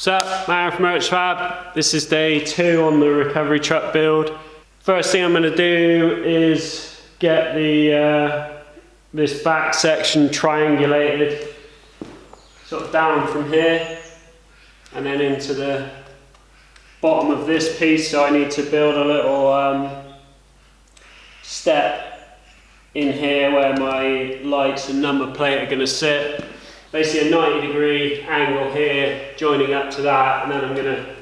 What's up, Matt from Urchfab. This is day 2 on the recovery truck build. First thing I'm going to do is get the this back section triangulated sort of down from here and then into the bottom of this piece. So I need to build a little step in here where my lights and number plate are going to sit. Basically a 90-degree angle here joining up to that, and then I'm going to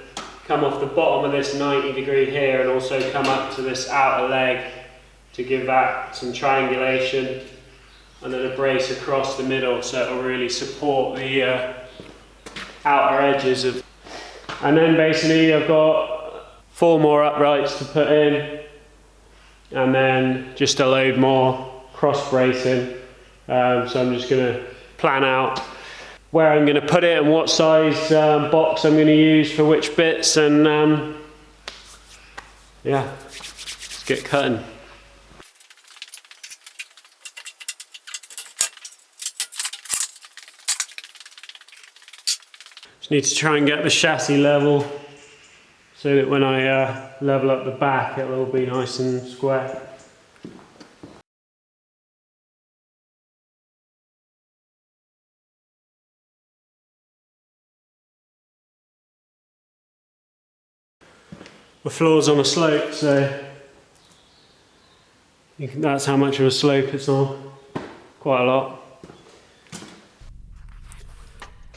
come off the bottom of this 90-degree here and also come up to this outer leg to give that some triangulation, and then a brace across the middle so it'll really support the outer edges of. And then basically I've got 4 more uprights to put in, and then just a load more cross bracing. So I'm just going to plan out where I'm going to put it and what size box I'm going to use for which bits, and yeah, let's get cutting. Just need to try and get the chassis level so that when I level up the back it'll all be nice and square. The floor's on a slope, so that's how much of a slope it's on. Quite a lot.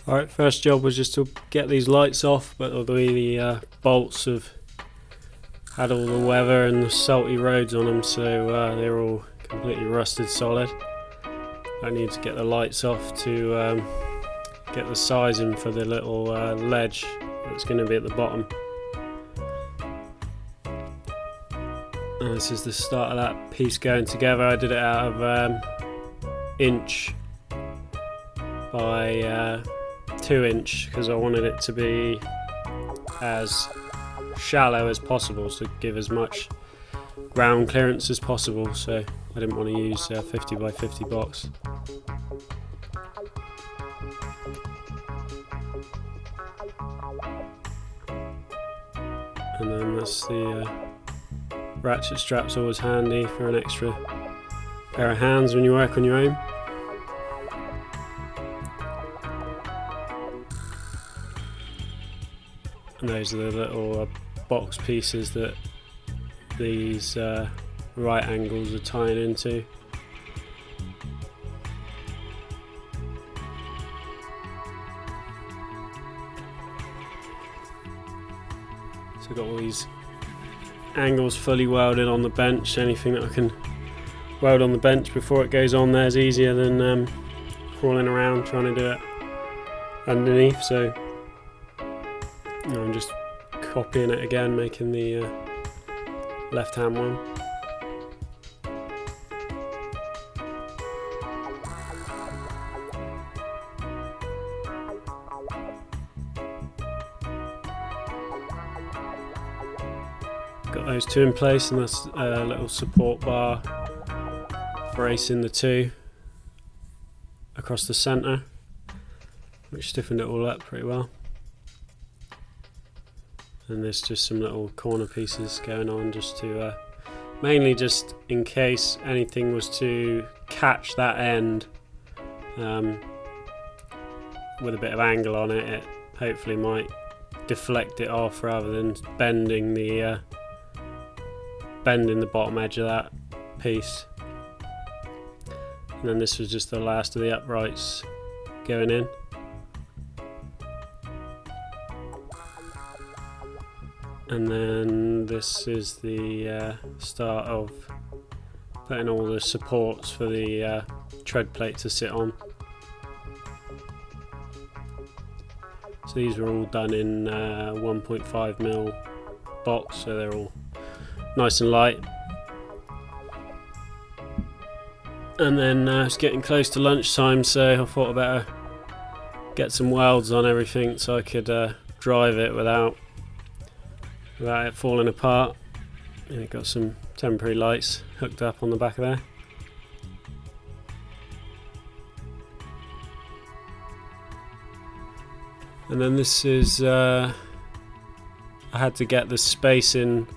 Alright, first job was just to get these lights off, but the bolts have had all the weather and the salty roads on them, so they're all completely rusted solid. I need to get the lights off to get the sizing for the little ledge that's going to be at the bottom. And this is the start of that piece going together. I did it out of inch by 2 inch because I wanted it to be as shallow as possible, so give as much ground clearance as possible. So I didn't want to use a 50 by 50 box. And then that's the ratchet strap's always handy for an extra pair of hands when you work on your own. And those are the little box pieces that these right angles are tying into. So I've got all these angles fully welded on the bench. Anything that I can weld on the bench before it goes on there is easier than crawling around trying to do it underneath. So I'm just copying it again, making the left hand one. Got those 2 in place, and that's a little support bar bracing the 2 across the centre, which stiffened it all up pretty well. And there's just some little corner pieces going on just to mainly just in case anything was to catch that end with a bit of angle on it, it hopefully might deflect it off rather than bending the bottom edge of that piece. And then this was just the last of the uprights going in. And then this is the start of putting all the supports for the tread plate to sit on. So these were all done in 1.5mm box, so they're all nice and light. And then it's getting close to lunchtime, so I thought I'd better get some welds on everything so I could drive it without it falling apart. And it got some temporary lights hooked up on the back of there. And then this is, I had to get the space in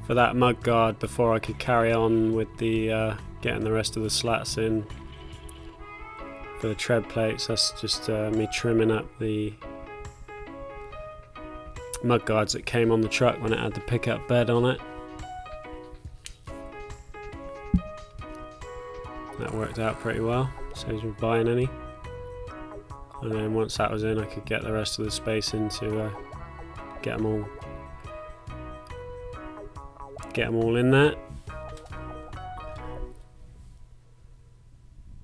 for that mud guard before I could carry on with the getting the rest of the slats in for the tread plates. That's just me trimming up the mud guards that came on the truck when it had the pickup bed on it. That worked out pretty well, saves me buying any. And then once that was in, I could get the rest of the space in to get them all in there.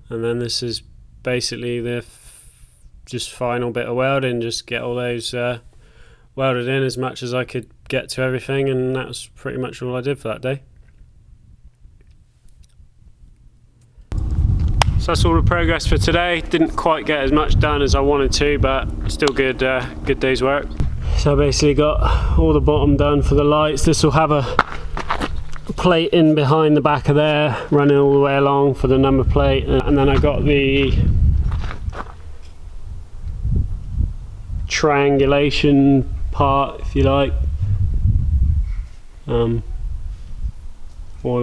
And then this is basically the just final bit of welding, just get all those welded in as much as I could get to everything, and that was pretty much all I did for that day. So that's all the progress for today. Didn't quite get as much done as I wanted to, but still good day's work. So I basically got all the bottom done for the lights. This will have a plate in behind the back of there, running all the way along for the number plate, and then I got the triangulation part, if you like, all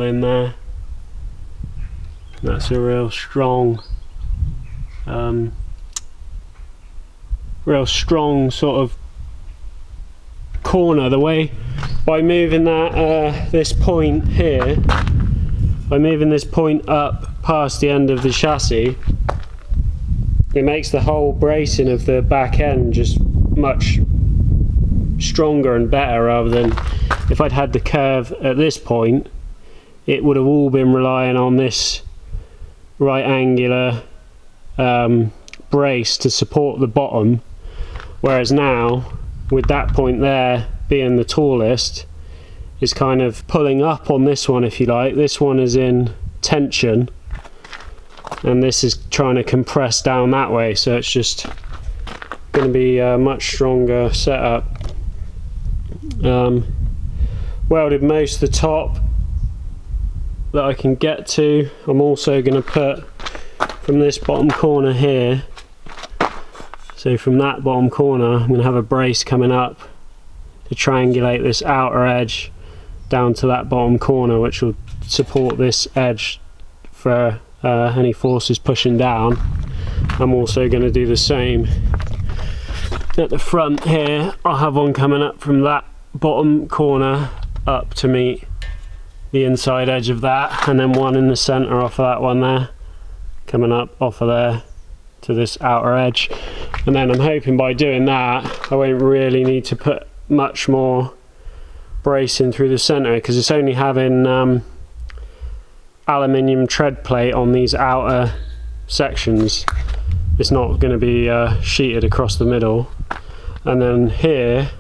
in there. That's a real strong sort of corner. The way by moving that this point here, by moving this point up past the end of the chassis, it makes the whole bracing of the back end just much stronger and better, rather than if I'd had the curve at this point, it would have all been relying on this right angular brace to support the bottom, whereas now with that point there being the tallest, it's kind of pulling up on this one, if you like. This one is in tension and this is trying to compress down that way, so it's just going to be a much stronger setup. Welded most of the top that I can get to. I'm also going to put from this bottom corner here, so from that bottom corner I'm going to have a brace coming up to triangulate this outer edge down to that bottom corner, which will support this edge for any forces pushing down. I'm also going to do the same at the front here. I'll have one coming up from that bottom corner up to meet the inside edge of that, and then one in the center off of that one there, coming up off of there to this outer edge. And then I'm hoping by doing that I won't really need to put much more bracing through the center, because it's only having aluminium tread plate on these outer sections. It's not going to be sheeted across the middle. And then here,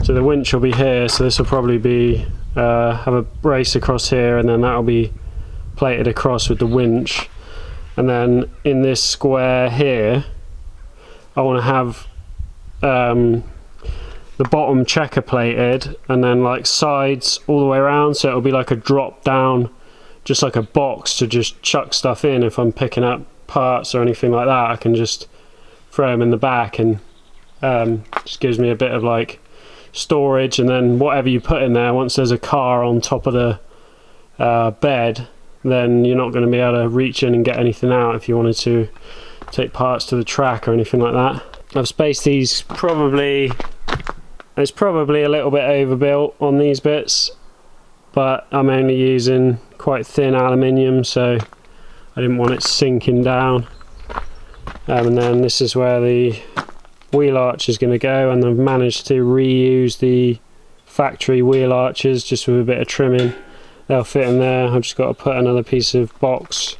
so the winch will be here, so this will probably be have a brace across here, and then that'll be plated across with the winch. And then in this square here I want to have the bottom checker plated, and then like sides all the way around, so it'll be like a drop down, just like a box to just chuck stuff in. If I'm picking up parts or anything like that, I can just throw them in the back, and just gives me a bit of like storage. And then whatever you put in there, once there's a car on top of the bed, then you're not going to be able to reach in and get anything out if you wanted to take parts to the track or anything like that. I've spaced these it's probably a little bit overbuilt on these bits, but I'm only using quite thin aluminium, so I didn't want it sinking down. And then this is where the wheel arch is going to go, and I've managed to reuse the factory wheel arches just with a bit of trimming. They'll fit in there. I've just got to put another piece of box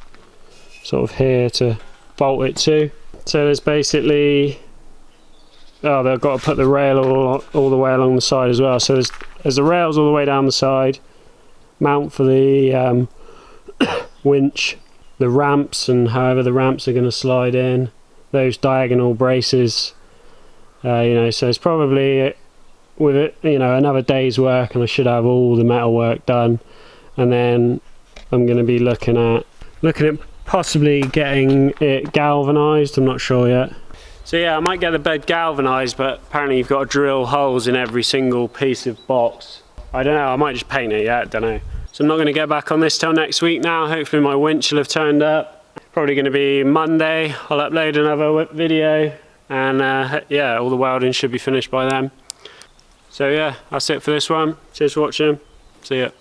sort of here to bolt it to. So there's basically, oh, they've got to put the rail all the way along the side as well. So there's the rails all the way down the side, mount for the winch, the ramps, and however the ramps are going to slide in, those diagonal braces. You know, so it's probably with it, you know, another day's work, and I should have all the metal work done. And then I'm going to be looking at possibly getting it galvanized. I'm not sure yet. So yeah, I might get the bed galvanised, but apparently you've got to drill holes in every single piece of box. I don't know, I might just paint it, yeah, I don't know. So I'm not going to get back on this till next week now. Hopefully my winch will have turned up. Probably going to be Monday. I'll upload another video, and yeah, all the welding should be finished by then. So yeah, that's it for this one. Cheers for watching. See ya.